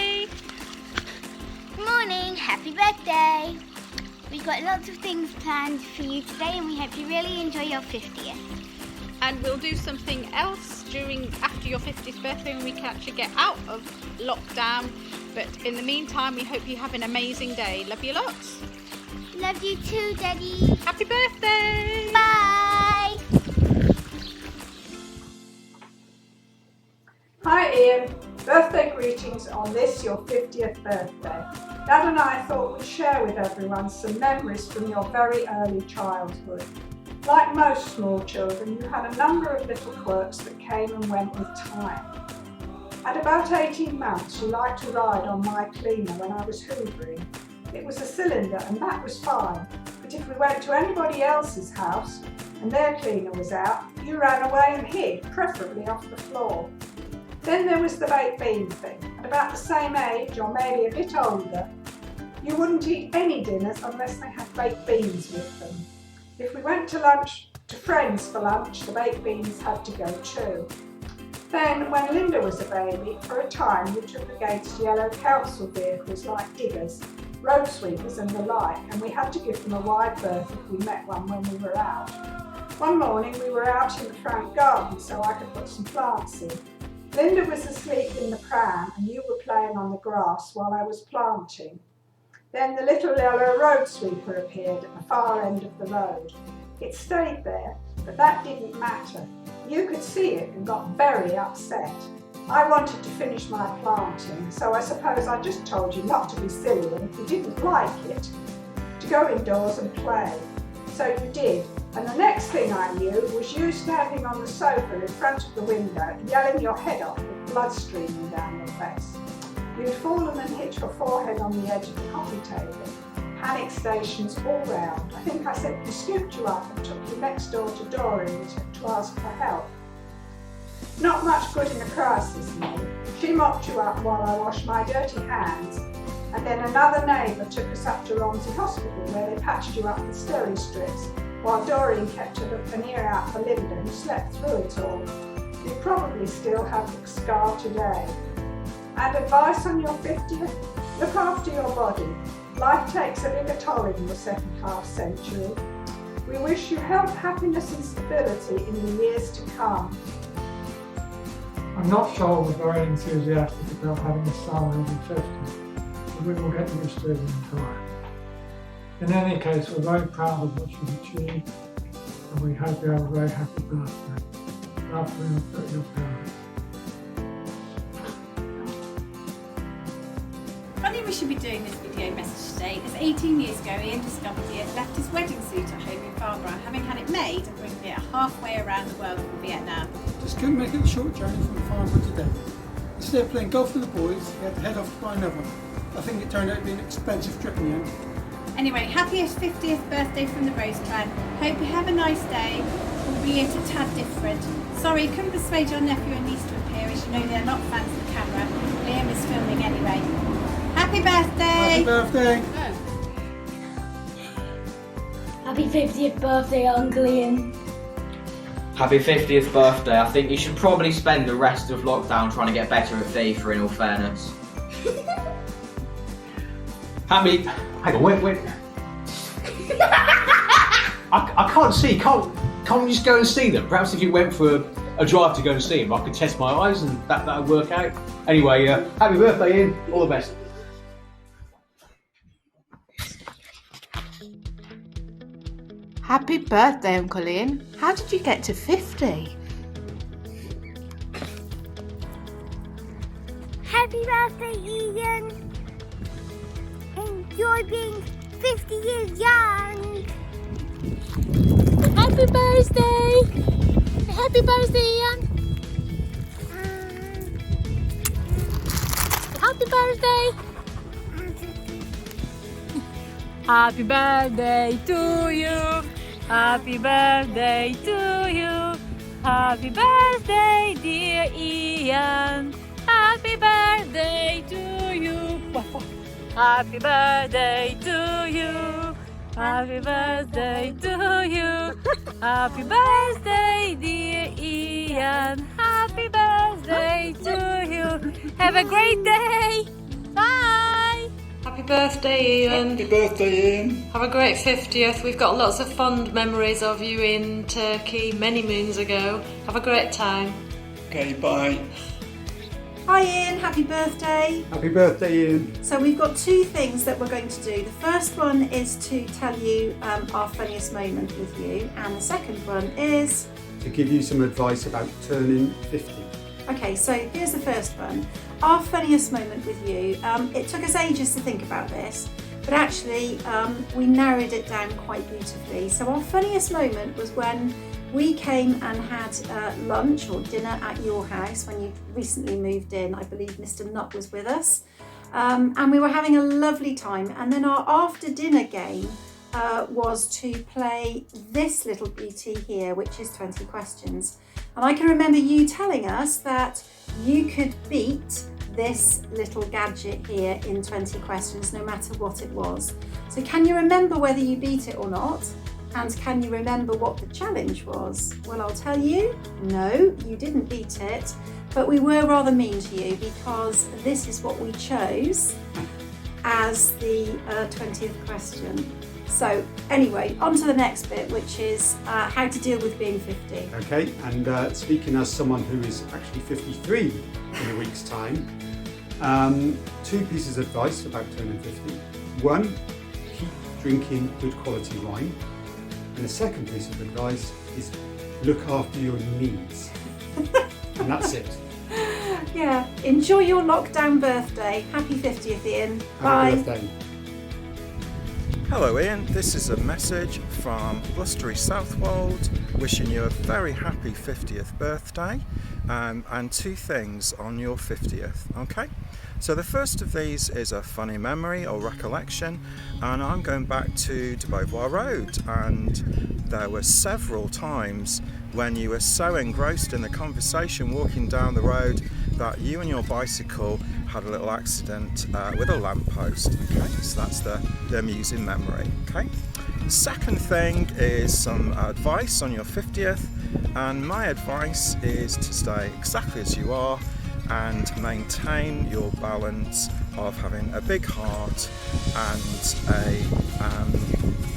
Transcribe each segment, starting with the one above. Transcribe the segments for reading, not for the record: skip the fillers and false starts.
birthday! Morning, happy birthday! We've got lots of things planned for you today and we hope you really enjoy your 50th. And we'll do something else after your 50th birthday when we can actually get out of lockdown. But in the meantime, we hope you have an amazing day. Love you lots. Love you too, Daddy. Happy birthday! Bye! Hi Ian, birthday greetings on this your 50th birthday. Dad and I thought we'd share with everyone some memories from your very early childhood. Like most small children, you had a number of little quirks that came and went with time. At about 18 months, you liked to ride on my cleaner when I was hoovering. It was a cylinder and that was fine, but if we went to anybody else's house and their cleaner was out, you ran away and hid, preferably off the floor. Then there was the baked bean thing. At about the same age, or maybe a bit older, you wouldn't eat any dinners unless they had baked beans with them. If we went to friends for lunch, the baked beans had to go too. Then, when Linda was a baby, for a time we took against yellow council vehicles like diggers, road sweepers and the like, and we had to give them a wide berth if we met one when we were out. One morning we were out in the front garden so I could put some plants in. Linda was asleep in the pram and you were playing on the grass while I was planting. Then the little yellow road sweeper appeared at the far end of the road. It stayed there, but that didn't matter. You could see it and got very upset. I wanted to finish my planting, so I suppose I just told you not to be silly and if you didn't like it, to go indoors and play. So you did, and the next thing I knew was you standing on the sofa in front of the window, yelling your head off with blood streaming down your face. You'd fallen and hit your forehead on the edge of the coffee table. Panic stations all round. I think I simply scooped you up and took you next door to Doreen to ask for help. Not much good in a crisis, no. She mopped you up while I washed my dirty hands, and then another neighbour took us up to Romsey Hospital where they patched you up with steri strips, while Doreen kept an ear out for Linda, who slept through it all. You probably still have the scar today. And advice on your 50th? Look after your body. Life takes a bigger toll in the second half century. We wish you health, happiness and stability in the years to come. I'm not sure we're very enthusiastic about having a son over 50, but we will get used to it in time. In any case, we're very proud of what you've achieved, and we hope you have a very happy birthday. Love from your parents. Funny we should be doing this video message today, as 18 years ago Ian discovered he had left his wedding suit at home in Farnborough, having had it made and bringing it halfway around the world from Vietnam. Just couldn't make it a short journey from Farnborough to Devon. Instead of playing golf with the boys, he had to head off to buy another one. I think it turned out to be an expensive trip in the end. Anyway, happiest 50th birthday from the Rose Clan. Hope you have a nice day, albeit a tad different. Sorry, couldn't persuade your nephew and niece to appear, as you know they're not fans of the camera. Liam is filming anyway. Happy birthday! Happy birthday! Happy 50th birthday, Uncle Ian. Happy 50th birthday. I think you should probably spend the rest of lockdown trying to get better at FIFA, in all fairness. Hang on, wait. I can't see. Can't we just go and see them? Perhaps if you went for a drive to go and see them, I could test my eyes and that would work out. Anyway, happy birthday, Ian. All the best. Happy birthday, Uncle Ian. How did you get to 50? Happy birthday, Ian! Enjoy being 50 years young! Happy birthday! Happy birthday, Ian! Happy birthday! Happy birthday to you! Happy birthday to you! Happy birthday, dear Ian! Happy birthday to you! Happy birthday to you! Happy birthday to you! Happy birthday, dear Ian! Happy birthday to you! Have a great day! birthday, Ian. Happy birthday, Ian. Have a great 50th. We've got lots of fond memories of you in Turkey many moons ago. Have a great time. Okay, bye. Hi Ian, happy birthday. Happy birthday, Ian. So we've got two things that we're going to do. The first one is to tell you our funniest moment with you, and the second one is To give you some advice about turning 50. okay, so here's the first one. Our funniest moment with you. It took us ages to think about this, but actually we narrowed it down quite beautifully. So our funniest moment was when we came and had lunch or dinner at your house when you recently moved in. I believe Mr. Nutt was with us. And we were having a lovely time. And then our after dinner game was to play this little beauty here, which is 20 questions. And I can remember you telling us that you could beat this little gadget here in 20 questions, no matter what it was. So can you remember whether you beat it or not? And can you remember what the challenge was? Well, I'll tell you, no, you didn't beat it, but we were rather mean to you because this is what we chose as the 20th question. So anyway, on to the next bit, which is how to deal with being 50. Okay, and speaking as someone who is actually 53 in a week's time, two pieces of advice about turning 50. One, keep drinking good quality wine. And the second piece of advice is look after your needs. And that's it. Yeah, enjoy your lockdown birthday. Happy 50th, Ian. Bye. Happy birthday. Hello Ian, this is a message from blustery Southwold wishing you a very happy 50th birthday and two things on your 50th, okay? So the first of these is a funny memory or recollection, and I'm going back to de Beauvoir Road, and there were several times when you were so engrossed in the conversation walking down the road that you and your bicycle had a little accident with a lamppost. Okay, so that's the amusing memory. Okay. The second thing is some advice on your 50th, and my advice is to stay exactly as you are and maintain your balance of having a big heart and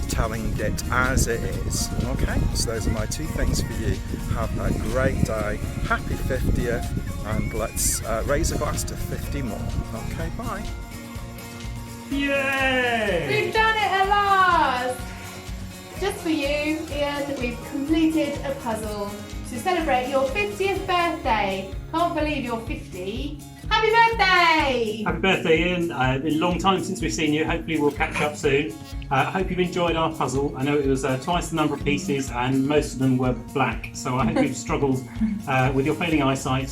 telling it as it is. Okay, so those are my two things for you. Have a great day, happy 50th, and let's raise a glass to 50 more. Okay, bye. Yay! We've done it at last! Just for you, Ian, we've completed a puzzle to celebrate your 50th birthday. Can't believe you're 50. Happy birthday! Happy birthday, Ian. Been a long time since we've seen you. Hopefully we'll catch up soon. I hope you've enjoyed our puzzle. I know it was twice the number of pieces and most of them were black, so I hope you've struggled with your failing eyesight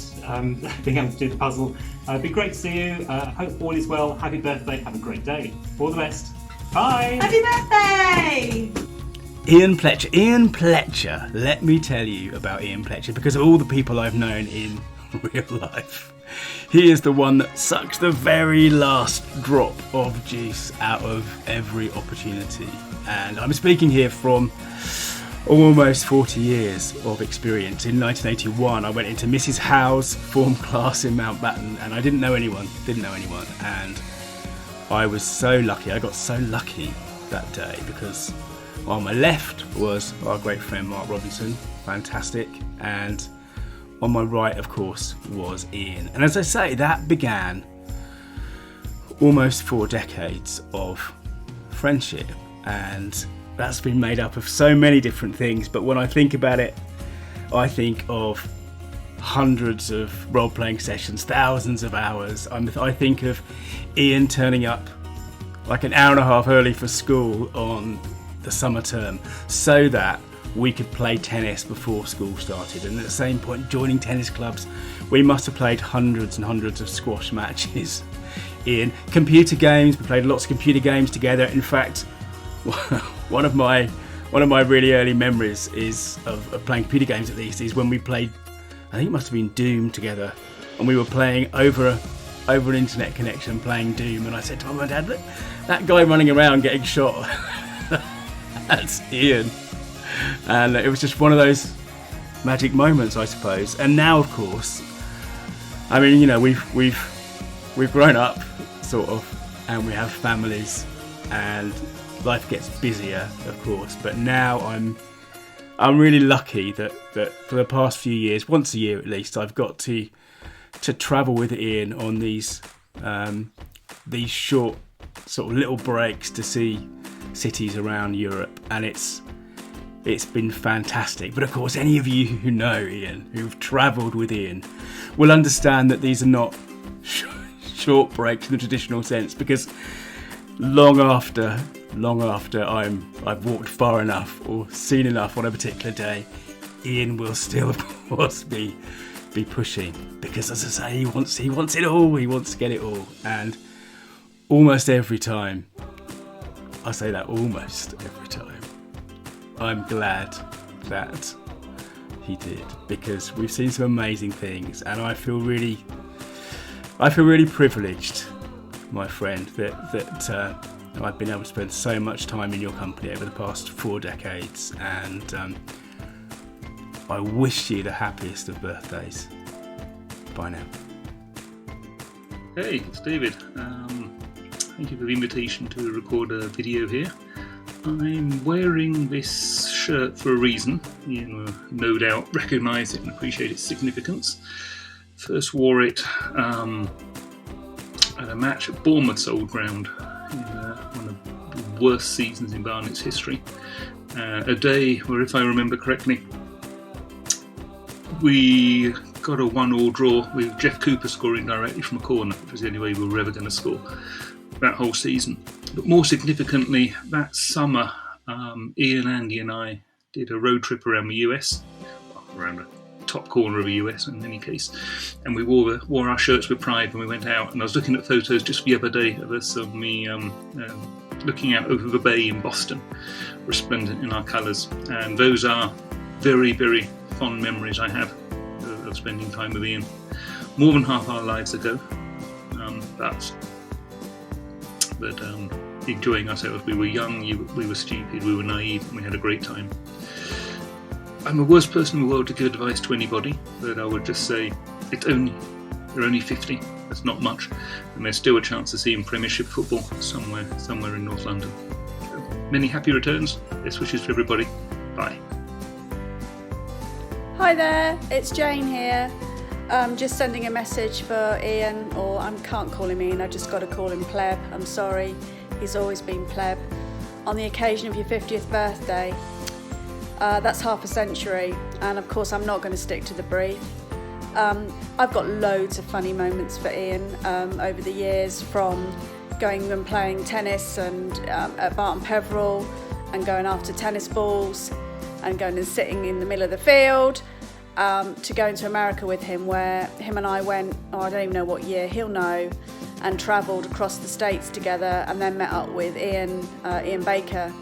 being able to do the puzzle. It'd be great to see you. Hope all is well. Happy birthday. Have a great day. All the best. Bye! Happy birthday! Ian Pletcher. Ian Pletcher. Let me tell you about Ian Pletcher because of all the people I've known in real life. He is the one that sucks the very last drop of juice out of every opportunity. And I'm speaking here from almost 40 years of experience. In 1981, I went into Mrs. Howe's form class in Mountbatten and I didn't know anyone. And I was so lucky. I got so lucky that day because on my left was our great friend Mark Robinson, fantastic, and on my right, of course, was Ian. And as I say, that began almost 4 decades of friendship, and that's been made up of so many different things. But when I think about it, I think of hundreds of role-playing sessions, thousands of hours. I think of Ian turning up like an hour and a half early for school on the summer term so that we could play tennis before school started, and at the same point joining tennis clubs. We must have played hundreds and hundreds of squash matches. In computer games, we played lots of computer games together. In fact, one of my really early memories is of playing computer games, at least, is when we played, I think it must have been Doom together, and we were playing over an internet connection, playing Doom, and I said to Mum and Dad, look, that guy running around getting shot, that's Ian. And it was just one of those magic moments, I suppose. And now, of course, I mean, you know, we've grown up, sort of, and we have families and life gets busier, of course, but now I'm really lucky that for the past few years, once a year at least, I've got to travel with Ian on these short sort of little breaks to see cities around Europe, and it's been fantastic. But of course, any of you who know Ian, who've travelled with Ian, will understand that these are not short breaks in the traditional sense, because long after I've walked far enough or seen enough on a particular day, Ian will still, of course, be pushing, because, as I say, he wants it all. He wants to get it all, and almost every time, I say that almost every time, I'm glad that he did, because we've seen some amazing things, and I feel really privileged, my friend, that I've been able to spend so much time in your company over the past 4 decades, and I wish you the happiest of birthdays. Bye now. Hey, it's David. Thank you for the invitation to record a video here. I'm wearing this shirt for a reason. You will no doubt recognise it and appreciate its significance. First wore it at a match at Bournemouth's old ground in one of the worst seasons in Barnet's history. A day where, if I remember correctly, we got a 1-1 draw with Jeff Cooper scoring directly from a corner, which was the only way we were ever going to score that whole season. But more significantly, that summer, Ian, Andy and I did a road trip around the US, around the top corner of the US in any case, and we wore our shirts with pride when we went out. And I was looking at photos just the other day of us on me looking out over the bay in Boston, resplendent in our colours, and those are very, very fond memories I have of spending time with Ian. More than half our lives ago, but enjoying ourselves. We were young, we were stupid, we were naive, and we had a great time. I'm the worst person in the world to give advice to anybody, but I would just say you're only 50. That's not much, and there's still a chance to see in Premiership football somewhere in North London. So, many happy returns. Best wishes for everybody. Bye. Hi there, it's Jane here. Just sending a message for Ian, or I can't call him Ian, I just got to call him Pleb. I'm sorry, he's always been Pleb. On the occasion of your 50th birthday, that's half a century, and of course I'm not going to stick to the brief. I've got loads of funny moments for Ian over the years, from going and playing tennis and at Barton Peveril, and going after tennis balls, and going and sitting in the middle of the field, to going to America with him, where him and I went, I don't even know what year, he'll know, and travelled across the States together, and then met up with Ian Baker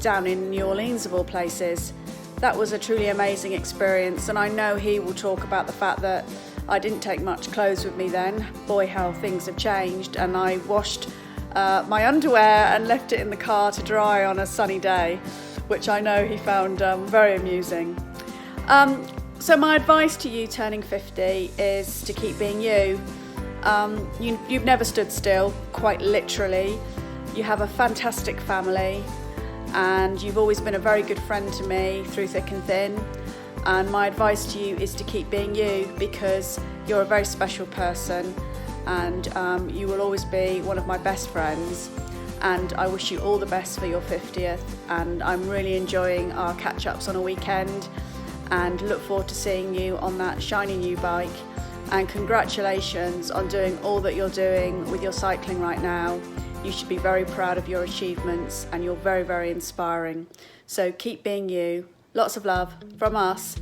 down in New Orleans, of all places. That was a truly amazing experience, and I know he will talk about the fact that I didn't take much clothes with me then. Boy, how things have changed, and I washed my underwear and left it in the car to dry on a sunny day, which I know he found very amusing. So my advice to you turning 50 is to keep being you. You've never stood still, quite literally. You have a fantastic family, and you've always been a very good friend to me through thick and thin. And my advice to you is to keep being you, because you're a very special person, and you will always be one of my best friends. And I wish you all the best for your 50th, and I'm really enjoying our catch-ups on a weekend, and look forward to seeing you on that shiny new bike. And congratulations on doing all that you're doing with your cycling right now. You should be very proud of your achievements, and you're very, very inspiring. So keep being you. Lots of love from us,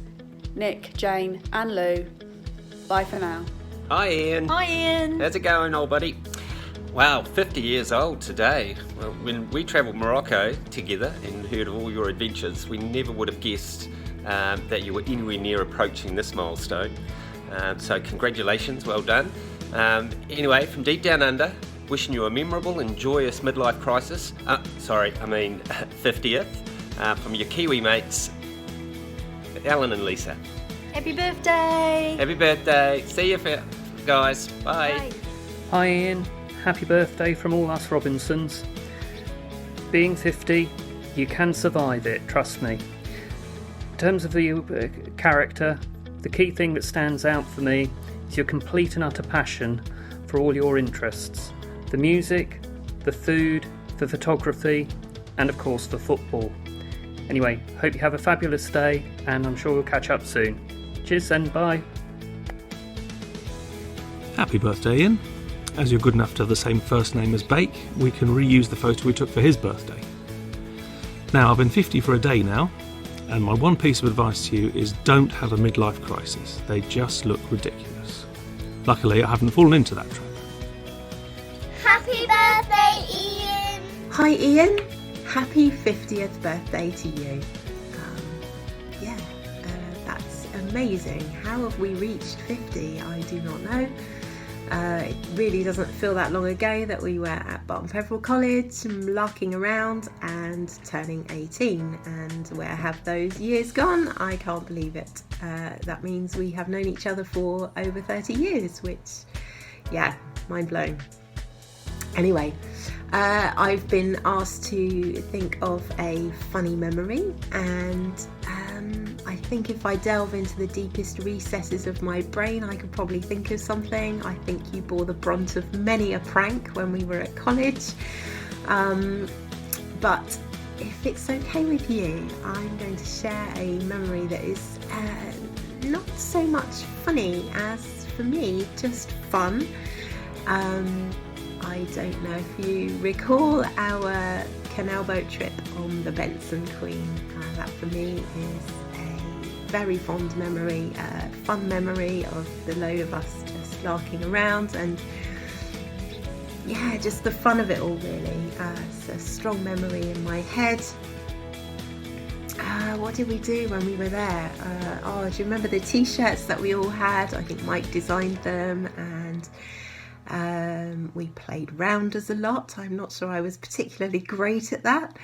Nick, Jane and Lou. Bye for now. Hi Ian. Hi Ian. How's it going, old buddy? Wow, 50 years old today. Well, when we travelled Morocco together and heard of all your adventures, we never would have guessed that you were anywhere near approaching this milestone. So congratulations, well done. Anyway, from deep down under, wishing you a memorable and joyous midlife crisis. 50th. From your Kiwi mates, Alan and Lisa. Happy birthday. Happy birthday. See you, guys. Bye. Bye. Hi Ian, happy birthday from all us Robinsons. Being 50, you can survive it, trust me. In terms of the character, the key thing that stands out for me is your complete and utter passion for all your interests. The music, the food, the photography, and of course the football. Anyway, hope you have a fabulous day, and I'm sure we'll catch up soon. Cheers and bye. Happy birthday, Ian. As you're good enough to have the same first name as Bake, we can reuse the photo we took for his birthday. Now, I've been 50 for a day now, and my one piece of advice to you is don't have a midlife crisis. They just look ridiculous. Luckily, I haven't fallen into that trap. Happy birthday, Ian! Hi Ian, happy 50th birthday to you. That's amazing. How have we reached 50? I do not know. It really doesn't feel that long ago that we were at Barton Peveril College, larking around and turning 18. And where have those years gone? I can't believe it. That means we have known each other for over 30 years, which, yeah, mind blowing. Anyway, I've been asked to think of a funny memory, and I think if I delve into the deepest recesses of my brain, I could probably think of something. I think you bore the brunt of many a prank when we were at college. But if it's okay with you, I'm going to share a memory that is not so much funny as, for me, just fun. I don't know if you recall our canal boat trip on the Benson Queen. That for me is a very fond memory, fun memory of the load of us just larking around, and yeah, just the fun of it all really. It's a strong memory in my head. What did we do when we were there? Do you remember the t-shirts that we all had? I think Mike designed them, and we played rounders a lot. I'm not sure I was particularly great at that.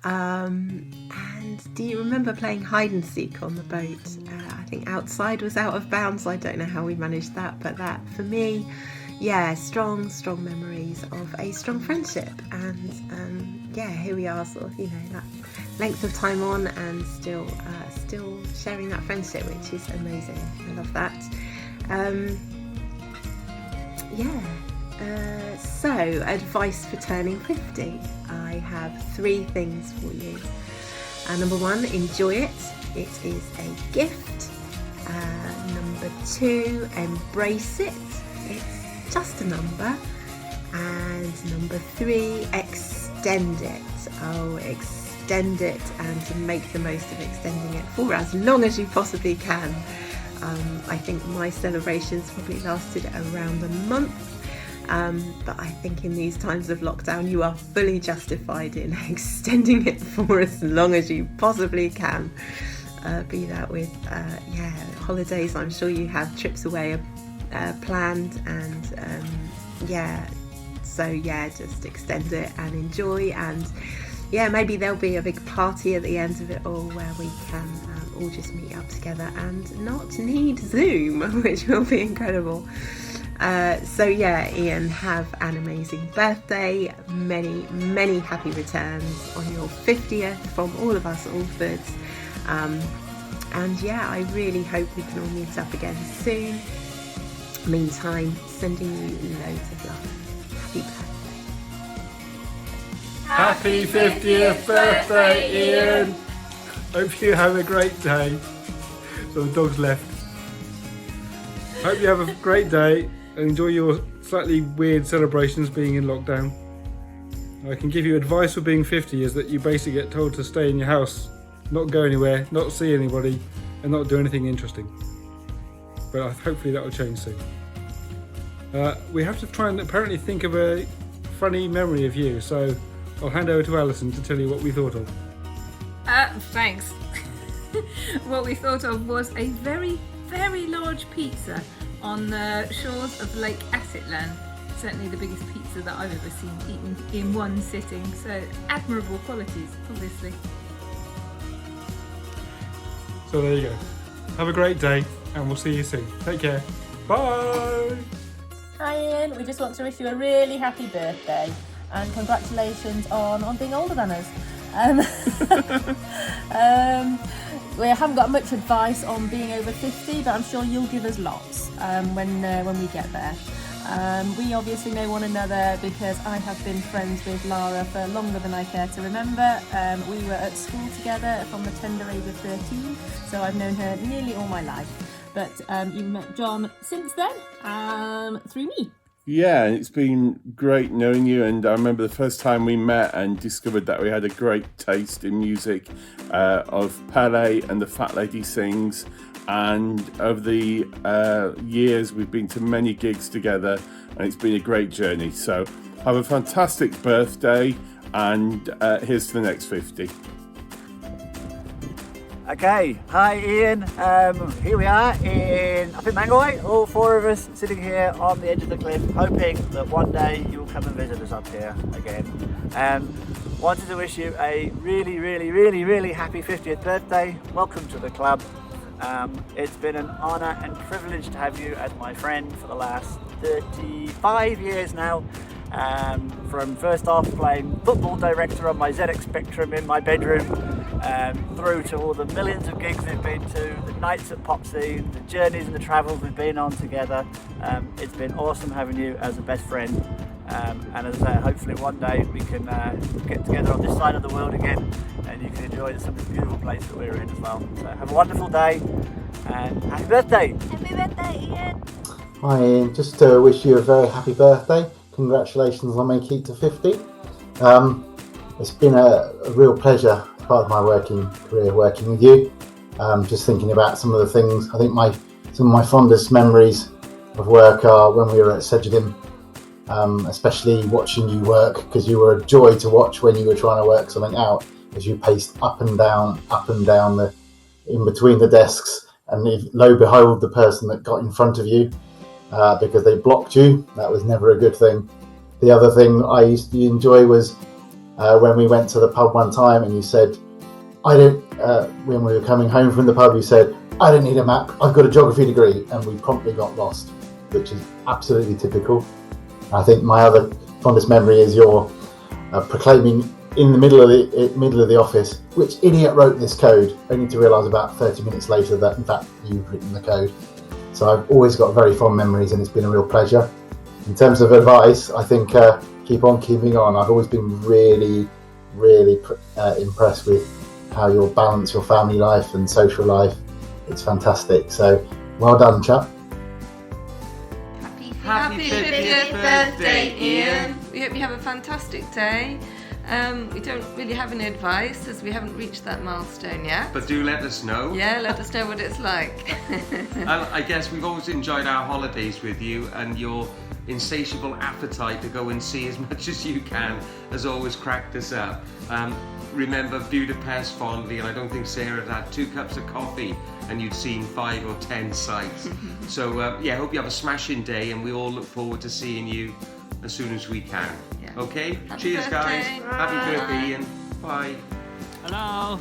And do you remember playing hide and seek on the boat? I think outside was out of bounds. I don't know how we managed that, but that for me, yeah, strong memories of a strong friendship. And yeah, here we are, sort of, you know, that length of time on, and still sharing that friendship, which is amazing. I love that. So advice for turning 50. I have 3 things for you. Number 1, enjoy it. It is a gift. Number 2, embrace it. It's just a number. And number 3, extend it. Extend it, and to make the most of extending it for as long as you possibly can. I think my celebrations probably lasted around a month. But I think in these times of lockdown, you are fully justified in extending it for as long as you possibly can. Be that with holidays. I'm sure you have trips away planned, and just extend it and enjoy. And maybe there'll be a big party at the end of it all where we can all just meet up together and not need Zoom, which will be incredible. Ian, have an amazing birthday. Many happy returns on your 50th from all of us Alfords. I really hope we can all meet up again soon. Meantime, sending you loads of love. Happy birthday. Happy 50th birthday, Ian! Hope you have a great day. So the dog's left. Hope you have a great day. Enjoy your slightly weird celebrations being in lockdown. I can give you advice for being 50 is that you basically get told to stay in your house, not go anywhere, not see anybody, and not do anything interesting. But hopefully that will change soon. We have to try and apparently think of a funny memory of you, so I'll hand over to Alison to tell you what we thought of. Thanks. What we thought of was a very, very large pizza on the shores of Lake Atitlan. Certainly the biggest pizza that I've ever seen eaten in one sitting. So admirable qualities, obviously. So there you go. Have a great day, and we'll see you soon. Take care. Bye! Hi Ian, we just want to wish you a really happy birthday and congratulations on being older than us. We haven't got much advice on being over 50, but I'm sure you'll give us lots when we get there. We obviously know one another because I have been friends with Lara for longer than I care to remember. We were at school together from the tender age of 13, so I've known her nearly all my life. But you've met John since then, through me. Yeah, it's been great knowing you, and I remember the first time we met and discovered that we had a great taste in music of Pele and the Fat Lady Sings, and over the years we've been to many gigs together and it's been a great journey. So have a fantastic birthday, and here's to the next 50. Okay, hi Ian, here we are up in Mangoy, all four of us sitting here on the edge of the cliff, hoping that one day you will come and visit us up here again. Wanted to wish you a really happy 50th birthday. Welcome to the club. It's been an honour and privilege to have you as my friend for the last 35 years now. From first off playing football director on my ZX Spectrum in my bedroom, through to all the millions of gigs we've been to, the nights at Popsy, the journeys and the travels we've been on together. It's been awesome having you as a best friend, and as I say, hopefully one day we can get together on this side of the world again and you can enjoy some of the beautiful place that we're in as well. So have a wonderful day and happy birthday! Happy birthday, Ian! Hi Ian, just to wish you a very happy birthday. Congratulations on making it to 50. It's been a real pleasure as part of my working career working with you. Just thinking about some of the things, I think some of my fondest memories of work are when we were at Sedgedham, especially watching you work, because you were a joy to watch when you were trying to work something out as you paced up and down in between the desks, and lo and behold, the person that got in front of you because they blocked you. That was never a good thing. The other thing I used to enjoy was when we went to the pub one time and you said, when we were coming home from the pub, you said, I don't need a map, I've got a geography degree, and we promptly got lost, which is absolutely typical. I think my other fondest memory is your proclaiming in the middle of the office, which idiot wrote this code, only to realise about 30 minutes later that in fact you've written the code. So I've always got very fond memories and it's been a real pleasure. In terms of advice, I think keep on keeping on. I've always been really impressed with how you balance your family life and social life. It's fantastic. So well done, chap. Happy 50th birthday, Ian. We hope you have a fantastic day. We don't really have any advice as we haven't reached that milestone yet. But do let us know. Yeah, let us know what it's like. I guess we've always enjoyed our holidays with you, and your insatiable appetite to go and see as much as you can has always cracked us up. Remember Budapest fondly, and I don't think Sarah had 2 cups of coffee and you'd seen 5 or 10 sites. So yeah, hope you have a smashing day, and we all look forward to seeing you as soon as we can. Yeah. Okay? Happy Cheers, birthday. guys. Bye. Happy birthday, Ian. Bye. Hello.